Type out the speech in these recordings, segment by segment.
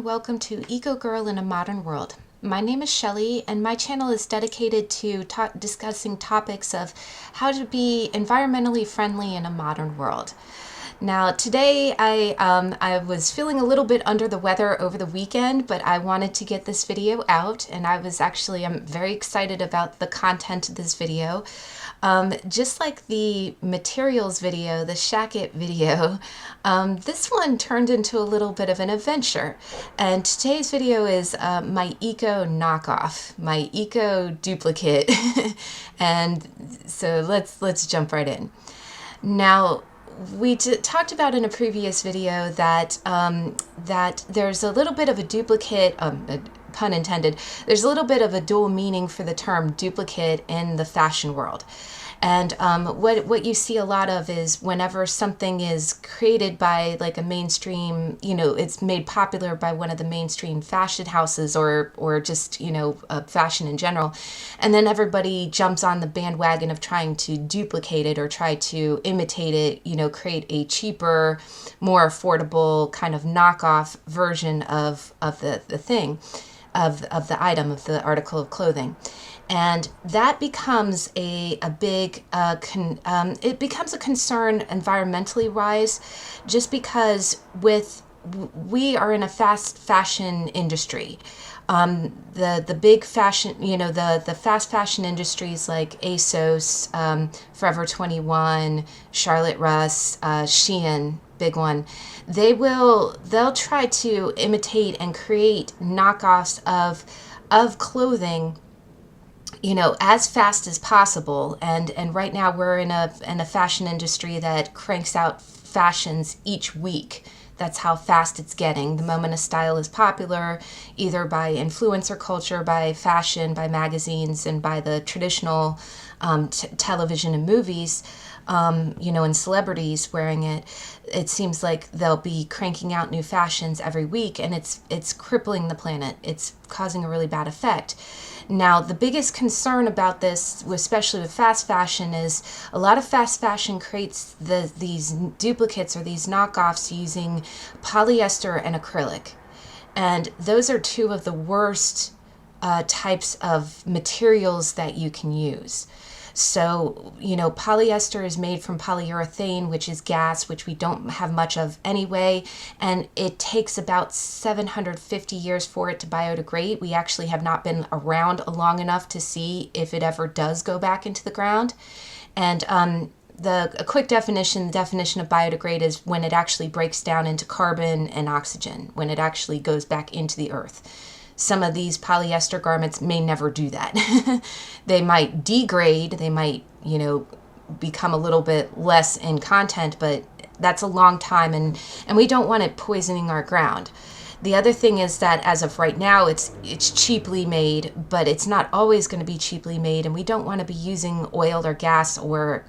and welcome to Eco Girl in a Modern World. My name is Shelley and my channel is dedicated to discussing topics of how to be environmentally friendly in a modern world. Now today I was feeling a little bit under the weather over the weekend, but I wanted to get this video out, and I'm very excited about the content of this video. Just like the materials video, the shacket video, this one turned into a little bit of an adventure. And today's video is my eco knockoff, my eco duplicate. And so let's jump right in. Now, we talked about in a previous video that that there's a little bit of a duplicate, pun intended, there's a little bit of a dual meaning for the term duplicate in the fashion world. And what you see a lot of is whenever something is created by like a mainstream, it's made popular by one of the mainstream fashion houses or just, fashion in general. And then everybody jumps on the bandwagon of trying to duplicate it or try to imitate it, create a cheaper, more affordable kind of knockoff version of the thing, of the item, of the article of clothing. And that becomes a big, it becomes a concern environmentally wise, just because we are in a fast fashion industry. The big fashion, the fast fashion industries like ASOS, Forever 21, Charlotte Russe, Shein, big one, they'll try to imitate and create knockoffs of clothing, as fast as possible. And right now we're in a fashion industry that cranks out fashions each week. That's how fast it's getting. The moment a style is popular, either by influencer culture, by fashion, by magazines, and by the traditional television and movies, and celebrities wearing it, it seems like they'll be cranking out new fashions every week, and it's crippling the planet. It's causing a really bad effect. Now, the biggest concern about this, especially with fast fashion, is a lot of fast fashion creates these duplicates or these knockoffs using polyester and acrylic. And those are two of the worst types of materials that you can use. So, polyester is made from polyurethane, which is gas, which we don't have much of anyway, and it takes about 750 years for it to biodegrade. We actually have not been around long enough to see if it ever does go back into the ground. And a quick definition of biodegrade is when it actually breaks down into carbon and oxygen, when it actually goes back into the earth. Some of these polyester garments may never do that. They might degrade, they might, become a little bit less in content, but that's a long time, and we don't want it poisoning our ground. The other thing is that as of right now, it's cheaply made, but it's not always going to be cheaply made, and we don't want to be using oil or gas or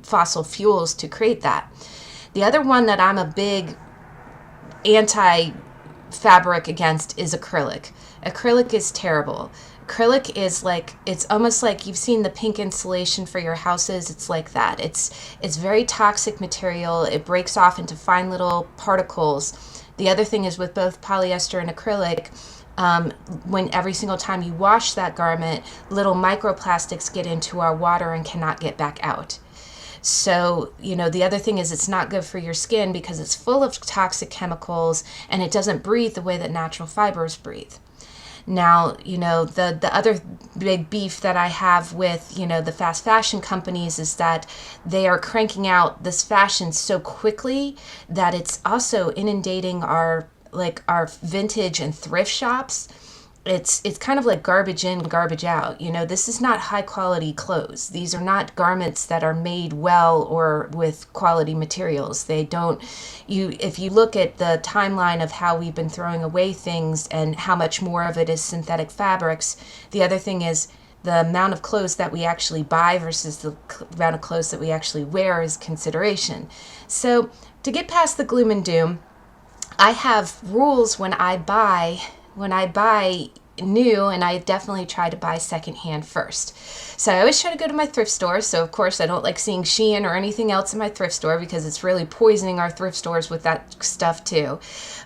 fossil fuels to create that. The other one that I'm a big anti-fabric against is acrylic. Acrylic is terrible. Acrylic is it's almost like you've seen the pink insulation for your houses. It's like that. It's very toxic material. It breaks off into fine little particles. The other thing is with both polyester and acrylic, when every single time you wash that garment, little microplastics get into our water and cannot get back out. So, the other thing is it's not good for your skin because it's full of toxic chemicals and it doesn't breathe the way that natural fibers breathe. Now, the other big beef that I have with, the fast fashion companies is that they are cranking out this fashion so quickly that it's also inundating our vintage and thrift shops. It's kind of like garbage in, garbage out. This is not high quality clothes. These are not garments that are made well or with quality materials. If you look at the timeline of how we've been throwing away things and how much more of it is synthetic fabrics, the other thing is the amount of clothes that we actually buy versus the amount of clothes that we actually wear is consideration. So to get past the gloom and doom, I have rules when I buy new, and I definitely try to buy secondhand first. So I always try to go to my thrift store. So of course I don't like seeing Shein or anything else in my thrift store because it's really poisoning our thrift stores with that stuff too.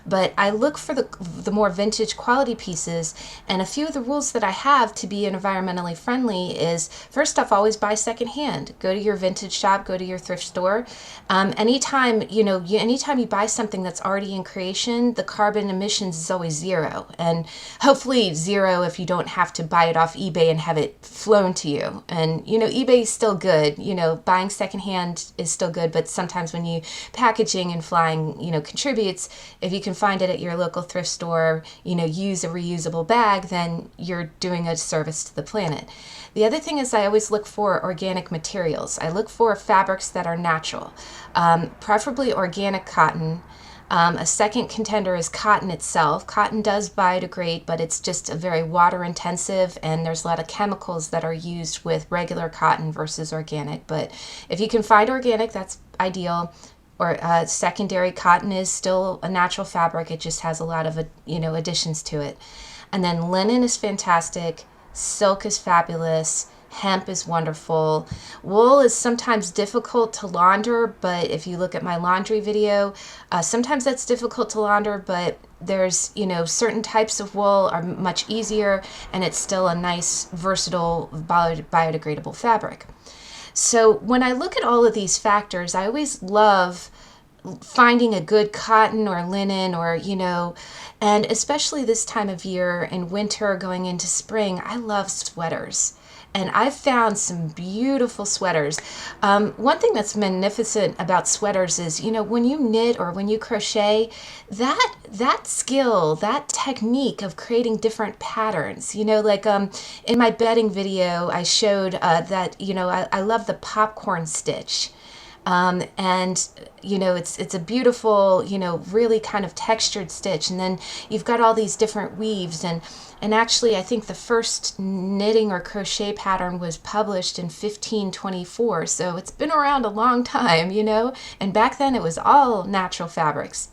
But I look for the more vintage quality pieces, and a few of the rules that I have to be environmentally friendly is, first off, always buy secondhand. Go to your vintage shop, go to your thrift store. Anytime you buy something that's already in creation, the carbon emissions is always zero, and hopefully zero if you don't have to buy it off eBay and have it flown to you. And eBay is still good. Buying secondhand is still good, but sometimes when packaging and flying contributes, if you can find it at your local thrift store, use a reusable bag, then you're doing a service to the planet. The other thing is I always look for organic materials. I look for fabrics that are natural, preferably organic cotton. A second contender is cotton itself. Cotton does biodegrade, but it's just a very water intensive, and there's a lot of chemicals that are used with regular cotton versus organic. But if you can find organic, that's ideal. Or secondary cotton is still a natural fabric. It just has a lot of additions to it. And then linen is fantastic. Silk is fabulous. Hemp is wonderful. Wool is sometimes difficult to launder, but if you look at my laundry video, sometimes that's difficult to launder, but there's, certain types of wool are much easier, and it's still a nice, versatile, biodegradable fabric. So when I look at all of these factors, I always love finding a good cotton or linen or, and especially this time of year in winter going into spring, I love sweaters. And I've found some beautiful sweaters. One thing that's magnificent about sweaters is, when you knit or when you crochet, that skill, that technique of creating different patterns, like in my bedding video, I showed that, I love the popcorn stitch. And it's a beautiful, really kind of textured stitch. And then you've got all these different weaves, and actually I think the first knitting or crochet pattern was published in 1524. So it's been around a long time, and back then it was all natural fabrics.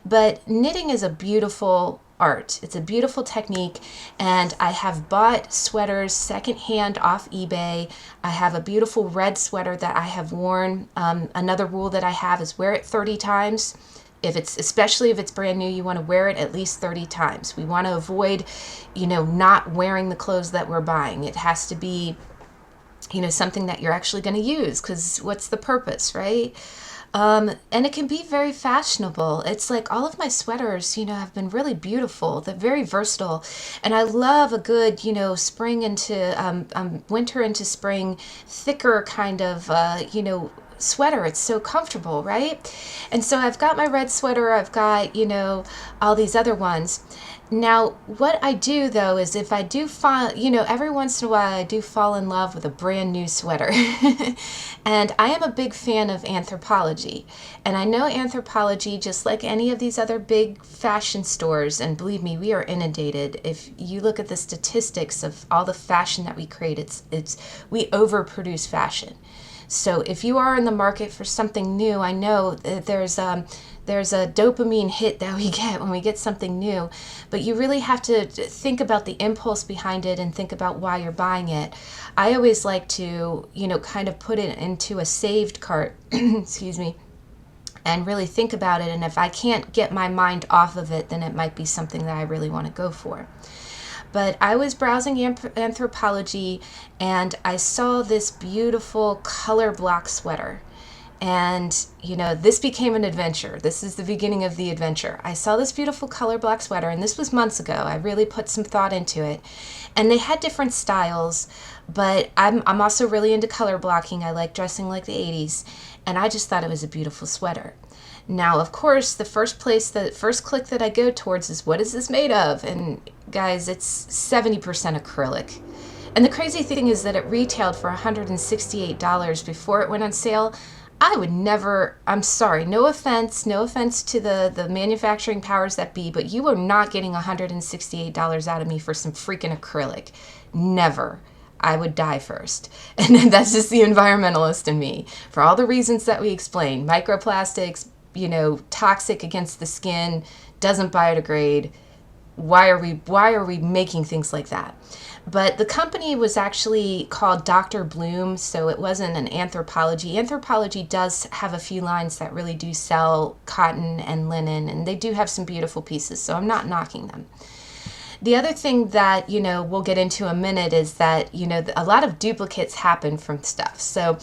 But knitting is a beautiful art. It's a beautiful technique, and I have bought sweaters secondhand off eBay. I have a beautiful red sweater that I have worn. Another rule that I have is wear it 30 times. Especially if it's brand new, you want to wear it at least 30 times. We want to avoid, not wearing the clothes that we're buying. It has to be, something that you're actually going to use, because what's the purpose, right? And it can be very fashionable. It's like all of my sweaters, have been really beautiful. They're very versatile. And I love a good, spring into, winter into spring, thicker kind of, sweater. It's so comfortable, right? And so I've got my red sweater. I've got, all these other ones. Now, what I do, though, is if I do fall, every once in a while I do fall in love with a brand new sweater. And I am a big fan of Anthropologie. And I know Anthropologie, just like any of these other big fashion stores, and believe me, we are inundated. If you look at the statistics of all the fashion that we create, we overproduce fashion. So if you are in the market for something new, I know that there's a dopamine hit that we get when we get something new, but you really have to think about the impulse behind it and think about why you're buying it. I always like to, kind of put it into a saved cart, excuse me, and really think about it. And if I can't get my mind off of it, then it might be something that I really want to go for. But I was browsing Anthropologie, and I saw this beautiful color block sweater. And, this became an adventure. This is the beginning of the adventure. I saw this beautiful color block sweater, and this was months ago. I really put some thought into it. And they had different styles, but I'm also really into color blocking. I like dressing like the 80s, and I just thought it was a beautiful sweater. Now, of course, the first click that I go towards is, what is this made of? And guys, it's 70% acrylic. And the crazy thing is that it retailed for $168 before it went on sale. I would never, I'm sorry, no offense to the manufacturing powers that be, but you are not getting $168 out of me for some freaking acrylic. Never. I would die first. And that's just the environmentalist in me. For all the reasons that we explained, microplastics, toxic against the skin, doesn't biodegrade. why are we making things like that? But the company was actually called Dr. Bloom, so it wasn't an Anthropologie. Anthropologie does have a few lines that really do sell cotton and linen, and they do have some beautiful pieces, so I'm not knocking them. The other thing that, we'll get into in a minute is that, a lot of duplicates happen from stuff. So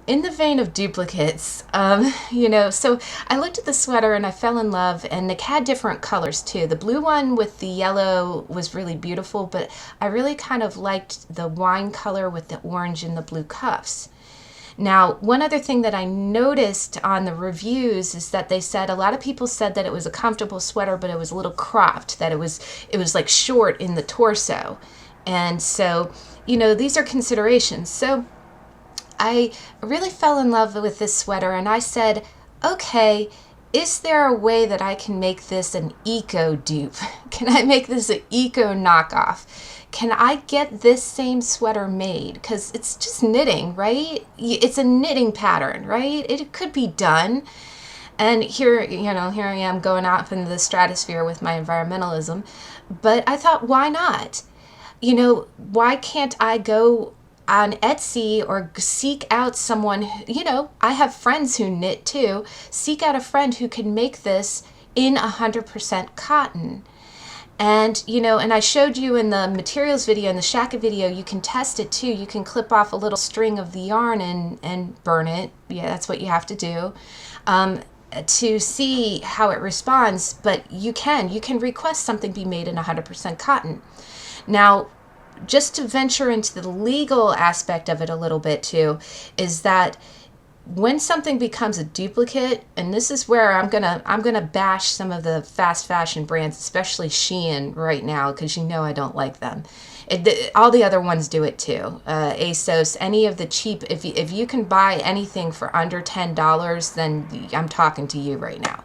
in the vein of duplicates, so I looked at the sweater and I fell in love, and it had different colors too. The blue one with the yellow was really beautiful, but I really kind of liked the wine color with the orange and the blue cuffs. Now, one other thing that I noticed on the reviews is that they said, a lot of people said that it was a comfortable sweater, but it was a little cropped, that it was like short in the torso. And so, these are considerations. So I really fell in love with this sweater, and I said, okay, is there a way that I can make this an eco-dupe? Can I make this an eco knockoff? Can I get this same sweater made? Because it's just knitting, right? It's a knitting pattern, right? It could be done. And here I am going out into the stratosphere with my environmentalism. But I thought, why not? Why can't I go on Etsy or seek out someone, I have friends who knit too, seek out a friend who can make this in 100% cotton. And, and I showed you in the materials video, in the Shaka video, you can test it too. You can clip off a little string of the yarn and burn it. Yeah, that's what you have to do to see how it responds. But you can request something be made in 100% cotton. Now, just to venture into the legal aspect of it a little bit too, is that when something becomes a duplicate, and this is where I'm gonna bash some of the fast fashion brands, especially Shein right now, because I don't like them. All the other ones do it too. ASOS, any of the cheap. If you can buy anything for under $10, then I'm talking to you right now.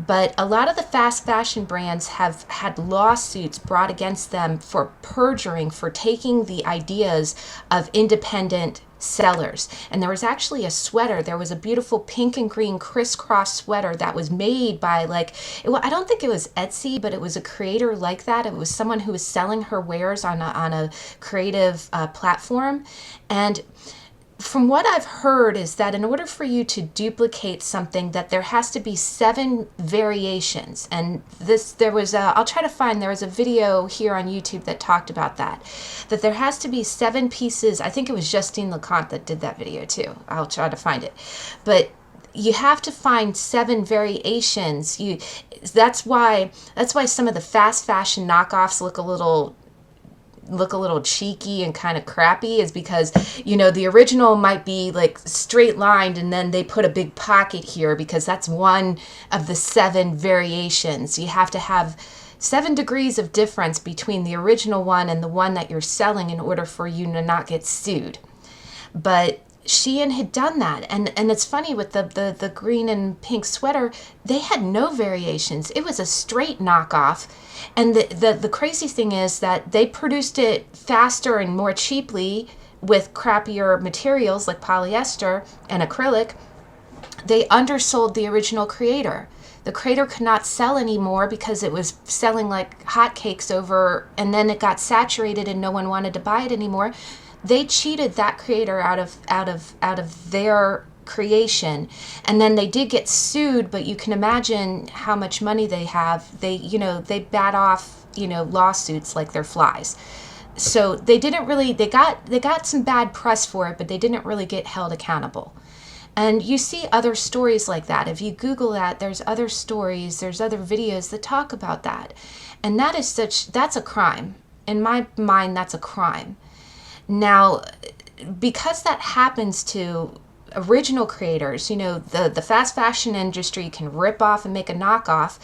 But a lot of the fast fashion brands have had lawsuits brought against them for perjuring, for taking the ideas of independent sellers. And there was actually a sweater. There was a beautiful pink and green crisscross sweater that was made by I don't think it was Etsy, but it was a creator like that. It was someone who was selling her wares on a creative platform. And from what I've heard is that in order for you to duplicate something, that there has to be 7 variations. And there was a video here on YouTube that talked about that there has to be 7 pieces. I think it was Justine LeConte that did that video too. I'll try to find it. But you have to find 7 variations. That's why some of the fast fashion knockoffs look a little cheeky and kind of crappy, is because the original might be like straight lined and then they put a big pocket here, because that's one of the 7 variations. You have to have 7 degrees of difference between the original one and the one that you're selling in order for you to not get sued. But Shein had done that, and it's funny with the green and pink sweater, they had no variations. It was a straight knockoff. And the crazy thing is that they produced it faster and more cheaply with crappier materials like polyester and acrylic. They undersold the original creator. The creator could not sell anymore because it was selling like hotcakes over, and then it got saturated and no one wanted to buy it anymore. They cheated that creator out of their creation, and then they did get sued. But you can imagine how much money they have. They bat off lawsuits like they're flies. So they didn't really. They got some bad press for it, but they didn't really get held accountable. And you see other stories like that. If you Google that, there's other stories, there's other videos that talk about that, and that's a crime. In my mind, that's a crime. Now, because that happens to original creators, the fast fashion industry can rip off and make a knockoff.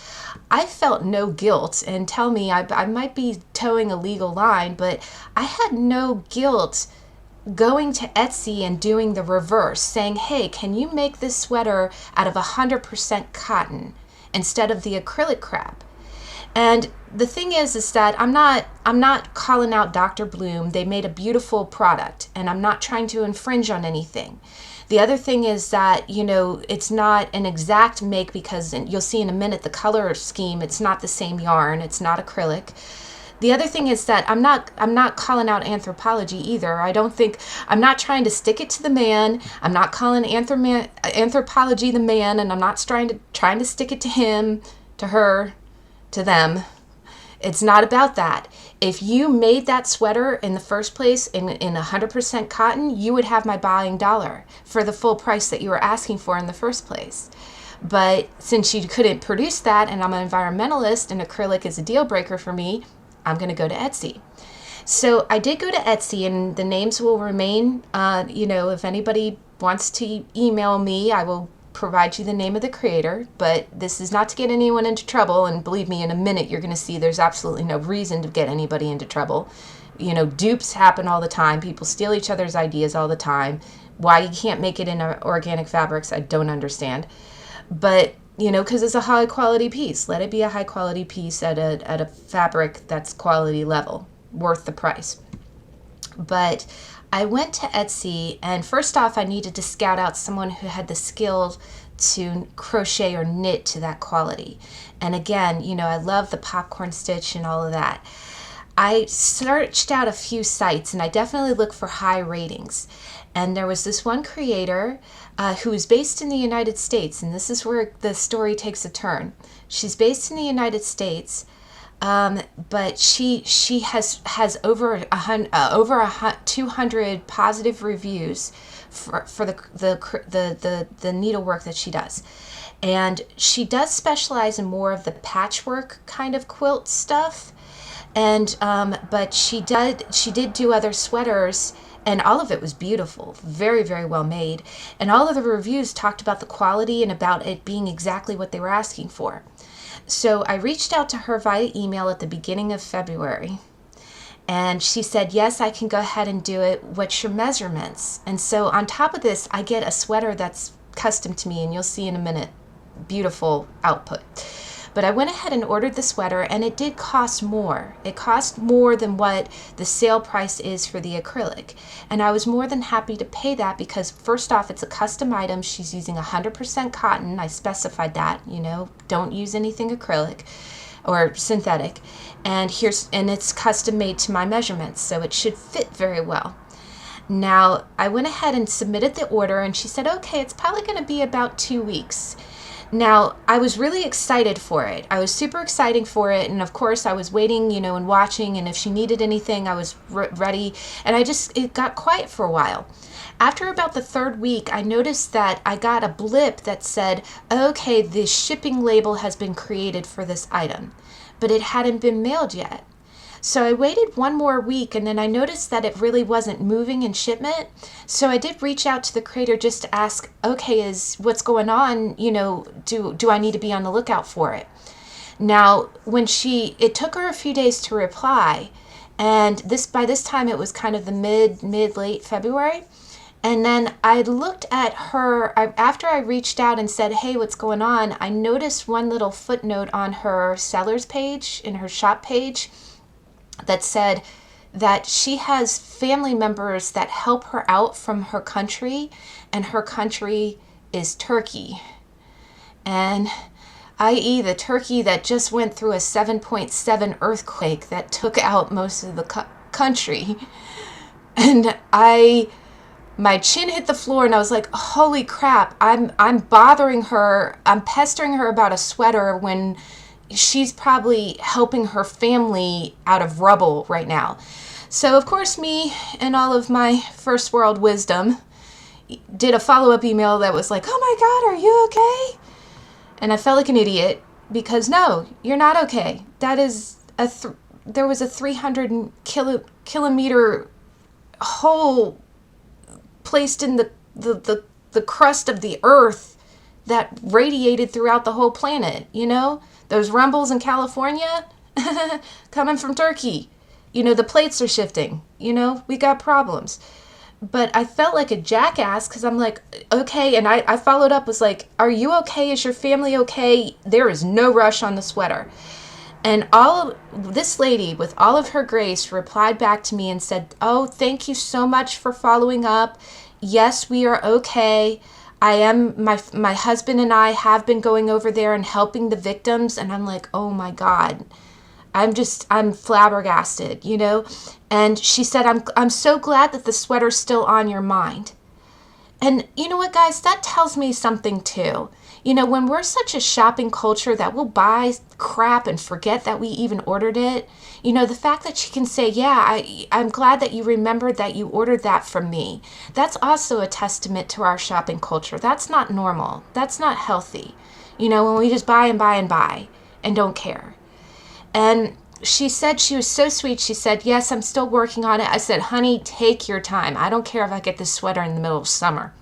I felt no guilt, and tell me, I might be towing a legal line, but I had no guilt going to Etsy and doing the reverse, saying, hey, can you make this sweater out of 100% cotton instead of the acrylic crap? And the thing is that I'm not calling out Dr. Bloom. They made a beautiful product, and I'm not trying to infringe on anything. The other thing is that, you know, it's not an exact make, because you'll see in a minute the color scheme, it's not the same yarn, it's not acrylic. The other thing is that I'm not calling out anthropology either. I'm not trying to stick it to the man. I'm not calling anthropology the man, and I'm not trying to stick it to him, to her, to them. It's not about that. If you made that sweater in the first place in 100% cotton, you would have my buying dollar for the full price that you were asking for in the first place. But since you couldn't produce that, and I'm an environmentalist and acrylic is a deal breaker for me, I'm going to go to Etsy. So I did go to Etsy, and the names will remain. You know, if anybody wants to email me, I will provide you the name of the creator, but this is not to get anyone into trouble. And believe me, in a minute, you're going to see there's absolutely no reason to get anybody into trouble. You know, dupes happen all the time. People steal each other's ideas all the time. Why you can't make it in organic fabrics, I don't understand. But you know, because it's a high quality piece. Let it be a high quality piece at a fabric that's quality level, worth the price. But I went to Etsy, and first off, I needed to scout out someone who had the skill to crochet or knit to that quality. And again, you know, I love the popcorn stitch and all of that. I searched out a few sites, and I definitely looked for high ratings. And there was this one creator who is based in the United States, and this is where the story takes a turn. She's based in the United States, but she has over 200 positive reviews for the needlework that she does. And she does specialize in more of the patchwork kind of quilt stuff. And but she did do other sweaters, and all of it was beautiful, very, very well made. And all of the reviews talked about the quality and about it being exactly what they were asking for. So I reached out to her via email at the beginning of February, and she said, yes, I can go ahead and do it. What's your measurements? And so on top of this, I get a sweater that's custom to me, and you'll see in a minute, beautiful output. But I went ahead and ordered the sweater, and it did cost more. It cost more than what the sale price is for the acrylic. And I was more than happy to pay that, because first off, it's a custom item. She's using 100% cotton. I specified that, you know, don't use anything acrylic or synthetic. And it's custom made to my measurements, so it should fit very well. Now, I went ahead and submitted the order, and she said, okay, it's probably going to be about 2 weeks. Now, I was really excited for it. I was super excited for it. And of course, I was waiting, you know, and watching. And if she needed anything, I was ready. And it got quiet for a while. After about the 3rd week, I noticed that I got a blip that said, okay, the shipping label has been created for this item, but it hadn't been mailed yet. So I waited 1 more week, and then I noticed that it really wasn't moving in shipment. So I did reach out to the creator just to ask, okay, what's going on? You know, do I need to be on the lookout for it? Now, it took her a few days to reply, and by this time it was kind of the late February. And then I looked at her, after I reached out and said, hey, what's going on? I noticed one little footnote on her seller's page, in her shop page, that said that she has family members that help her out from her country, and her country is Turkey. And i.e. the Turkey that just went through a 7.7 earthquake that took out most of the country. And my chin hit the floor, and I was like, holy crap, I'm bothering her, I'm pestering her about a sweater when she's probably helping her family out of rubble right now. So of course, me and all of my first world wisdom did a follow-up email that was like, oh my God, are you okay? And I felt like an idiot, because no, you're not okay. That is there was a 300 kilometer hole placed in the crust of the earth that radiated throughout the whole planet, you know? Those rumbles in California coming from Turkey. You know, the plates are shifting. You know, we got problems. But I felt like a jackass, because I'm like, okay. And I followed up, was like, are you okay? Is your family okay? There is no rush on the sweater. And this lady, with all of her grace, replied back to me and said, oh, thank you so much for following up. Yes, we are okay. My husband and I have been going over there and helping the victims, and I'm like, oh my God. I'm flabbergasted, you know? And she said, I'm so glad that the sweater's still on your mind. And you know what, guys, that tells me something too. You know, when we're such a shopping culture that we'll buy crap and forget that we even ordered it, you know, the fact that she can say, yeah, I'm glad that you remembered that you ordered that from me. That's also a testament to our shopping culture. That's not normal. That's not healthy. You know, when we just buy and buy and buy and don't care. And she said, she was so sweet. She said, yes, I'm still working on it. I said, honey, take your time. I don't care if I get this sweater in the middle of summer.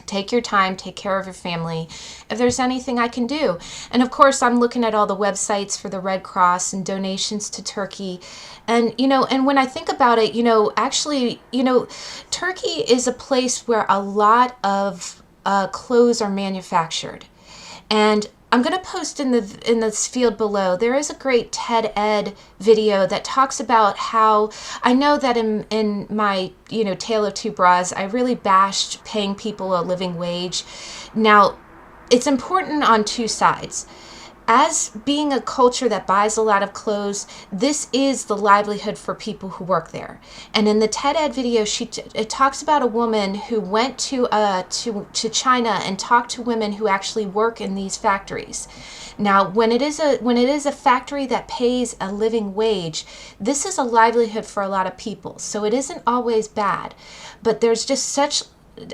Take your time, take care of your family. If there's anything I can do. And of course, I'm looking at all the websites for the Red Cross and donations to Turkey. And, you know, and when I think about it, you know, actually, you know, Turkey is a place where a lot of clothes are manufactured. And I'm going to post in this field below. There is a great TED Ed video that talks about how I know that in my, you know, Tale of Two Bras, I really bashed paying people a living wage. Now, it's important on two sides. As being a culture that buys a lot of clothes, this is the livelihood for people who work there. And in the TED Ed video, it talks about a woman who went to China and talked to women who actually work in these factories. Now, when it is a factory that pays a living wage, this is a livelihood for a lot of people. So it isn't always bad, but there's just such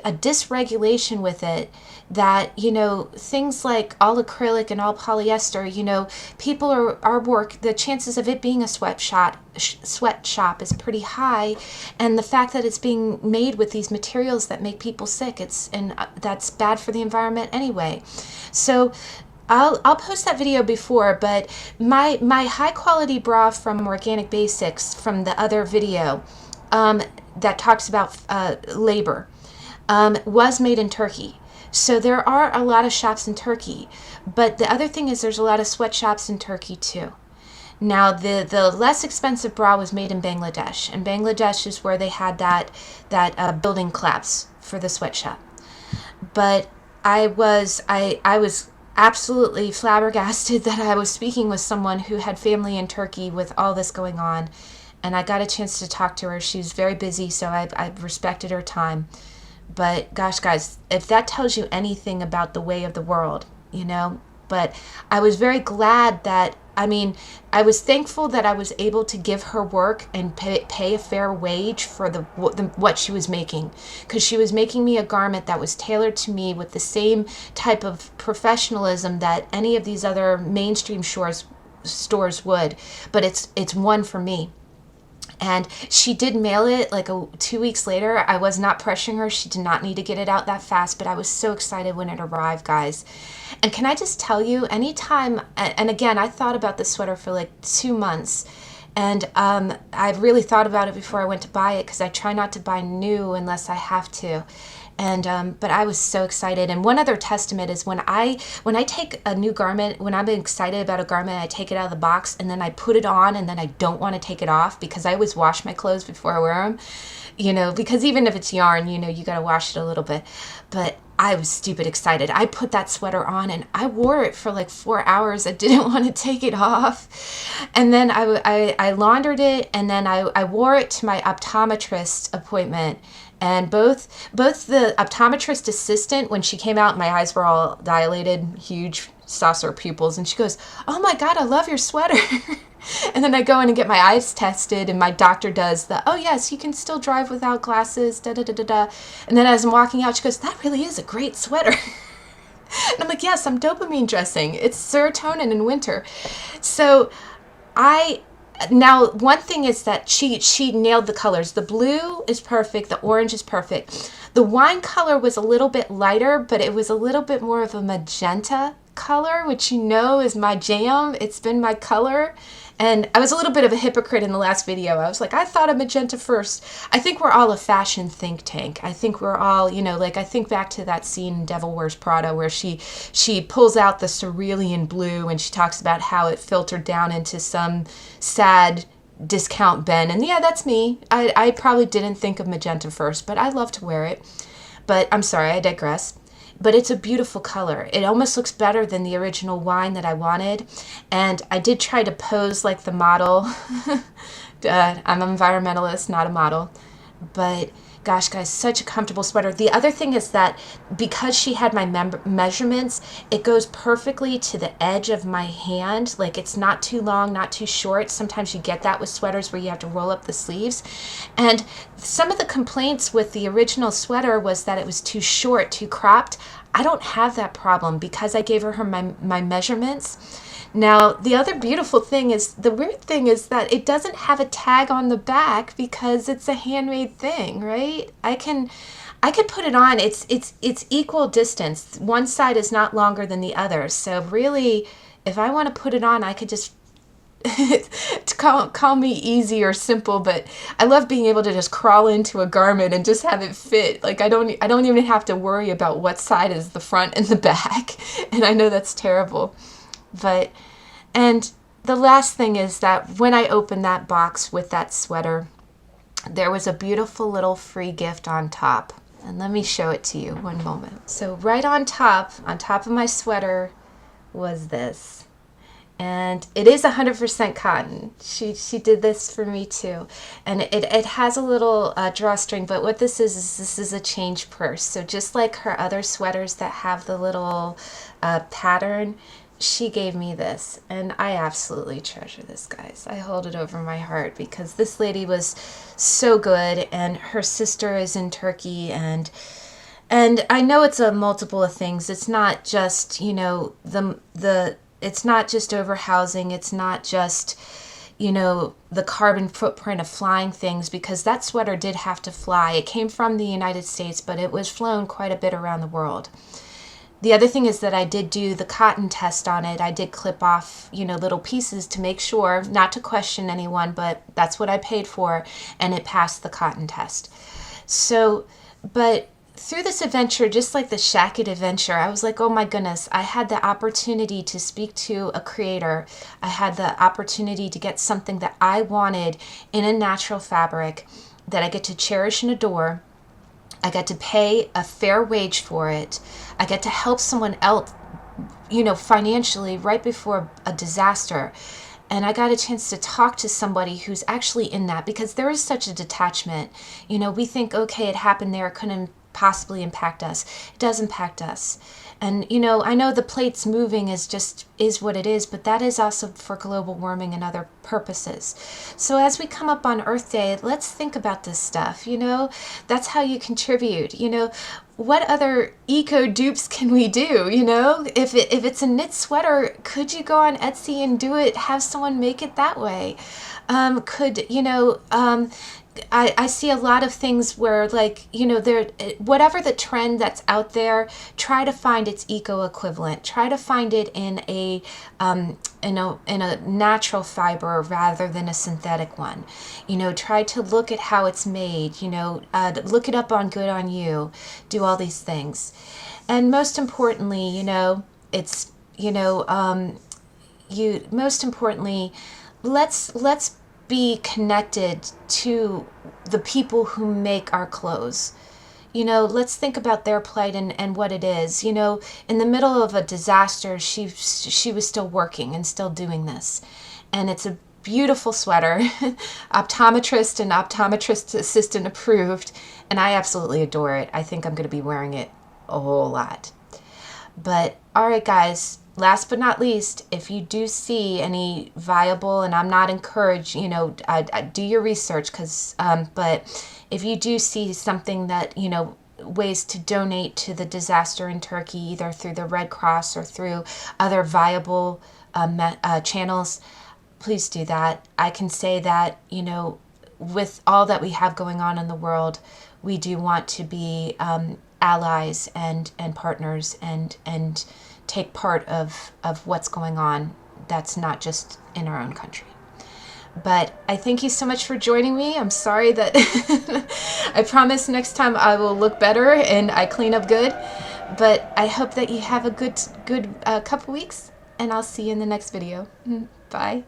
a dysregulation with it that, you know, things like all acrylic and all polyester, you know, people are the chances of it being a sweatshop is pretty high, and the fact that it's being made with these materials that make people sick, that's bad for the environment anyway. So I'll post that video before, but my high quality bra from Organic Basics from the other video that talks about labor was made in Turkey. So there are a lot of shops in Turkey, but the other thing is there's a lot of sweatshops in Turkey too. Now the less expensive bra was made in Bangladesh, and Bangladesh is where they had that building collapse for the sweatshop. But I was absolutely flabbergasted that I was speaking with someone who had family in Turkey with all this going on, and I got a chance to talk to her. She was very busy, so I respected her time. But gosh, guys, if that tells you anything about the way of the world, you know, but I was very glad that, I mean, I was thankful that I was able to give her work and pay a fair wage for what she was making, because she was making me a garment that was tailored to me with the same type of professionalism that any of these other mainstream stores would, but it's one for me. And she did mail it like 2 weeks later. I was not pressuring her. She did not need to get it out that fast, but I was so excited when it arrived, guys. And can I just tell you, anytime, and again, I thought about this sweater for like 2 months, and I really thought about it before I went to buy it, because I try not to buy new unless I have to. And but I was so excited. And one other testament is when I take a new garment, when I'm excited about a garment, I take it out of the box and then I put it on, and then I don't want to take it off, because I always wash my clothes before I wear them, you know, because even if it's yarn, you know, you got to wash it a little bit. But I was stupid excited. I put that sweater on and I wore it for like 4 hours. I didn't want to take it off. And then I laundered it, and then I wore it to my optometrist appointment. And both the optometrist assistant, when she came out, my eyes were all dilated, huge saucer pupils, and she goes, "Oh my God, I love your sweater." And then I go in and get my eyes tested, and my doctor does "Oh yes, you can still drive without glasses, da da da da da." And then as I'm walking out, she goes, "That really is a great sweater." And I'm like, "Yes, I'm dopamine dressing. It's serotonin in winter." So now, one thing is that she nailed the colors. The blue is perfect. The orange is perfect. The wine color was a little bit lighter, but it was a little bit more of a magenta color, which you know is my jam. It's been my color. And I was a little bit of a hypocrite in the last video. I was like, I thought of magenta first. I think we're all a fashion think tank. I think we're all, you know, like I think back to that scene in Devil Wears Prada where she pulls out the cerulean blue and she talks about how it filtered down into some sad discount Ben. And yeah, that's me. I probably didn't think of magenta first, but I love to wear it. But I'm sorry, I digress. But it's a beautiful color. It almost looks better than the original wine that I wanted. And I did try to pose like the model. I'm an environmentalist, not a model. But gosh, guys, such a comfortable sweater. The other thing is that because she had my measurements, it goes perfectly to the edge of my hand. Like, it's not too long, not too short. Sometimes you get that with sweaters where you have to roll up the sleeves. And some of the complaints with the original sweater was that it was too short, too cropped. I don't have that problem because I gave her my measurements. Now, the other beautiful thing is, the weird thing is that it doesn't have a tag on the back because it's a handmade thing, right? I can put it on. It's equal distance. One side is not longer than the other. So really, if I want to put it on, I could just call me easy or simple, but I love being able to just crawl into a garment and just have it fit. Like, I don't even have to worry about what side is the front and the back. And I know that's terrible. But, and the last thing is that when I opened that box with that sweater, there was a beautiful little free gift on top. And let me show it to you one moment. So right on top of my sweater was this. And it is 100% cotton. She did this for me too. And it has a little drawstring, but what this is a change purse. So just like her other sweaters that have the little pattern, she gave me this, and I absolutely treasure this, guys. I hold it over my heart because this lady was so good, and her sister is in Turkey, and I know it's a multiple of things. It's not just, you know, it's not just overhousing. It's not just, you know, the carbon footprint of flying things, because that sweater did have to fly. It came from the United States, but it was flown quite a bit around the world. The other thing is that I did do the cotton test on it. I did clip off, you know, little pieces to make sure, not to question anyone, but that's what I paid for, and it passed the cotton test. So, but through this adventure, just like the Shacket adventure, I was like, oh my goodness, I had the opportunity to speak to a creator. I had the opportunity to get something that I wanted in a natural fabric that I get to cherish and adore. I got to pay a fair wage for it. I get to help someone else, you know, financially right before a disaster. And I got a chance to talk to somebody who's actually in that, because there is such a detachment. You know, we think, okay, it happened there, it couldn't possibly impact us. It does impact us. And, you know, I know the plates moving is what it is, but that is also for global warming and other purposes. So as we come up on Earth Day, let's think about this stuff, you know. That's how you contribute, you know. What other eco-dupes can we do, you know? If it's a knit sweater, could you go on Etsy and do it, have someone make it that way? I see a lot of things where, like, you know, whatever the trend that's out there, try to find its eco equivalent. Try to find it in a natural fiber rather than a synthetic one. You know, try to look at how it's made. You know, look it up on Good On You. Do all these things, and most importantly, you know, it's, you know, most importantly, let's be connected to the people who make our clothes. You know, let's think about their plight and what it is. You know, in the middle of a disaster, she was still working and still doing this. And it's a beautiful sweater, optometrist and optometrist assistant approved, and I absolutely adore it. I think I'm going to be wearing it a whole lot. But all right, guys, last but not least, if you do see any viable, and I'm not encouraged, you know, I do your research, but if you do see something that, you know, ways to donate to the disaster in Turkey, either through the Red Cross or through other viable channels, please do that. I can say that, you know, with all that we have going on in the world, we do want to be allies and partners and take part of what's going on that's not just in our own country. But I thank you so much for joining me. I'm sorry that I promise next time I will look better and I clean up good. But I hope that you have a good couple weeks, and I'll see you in the next video. Bye.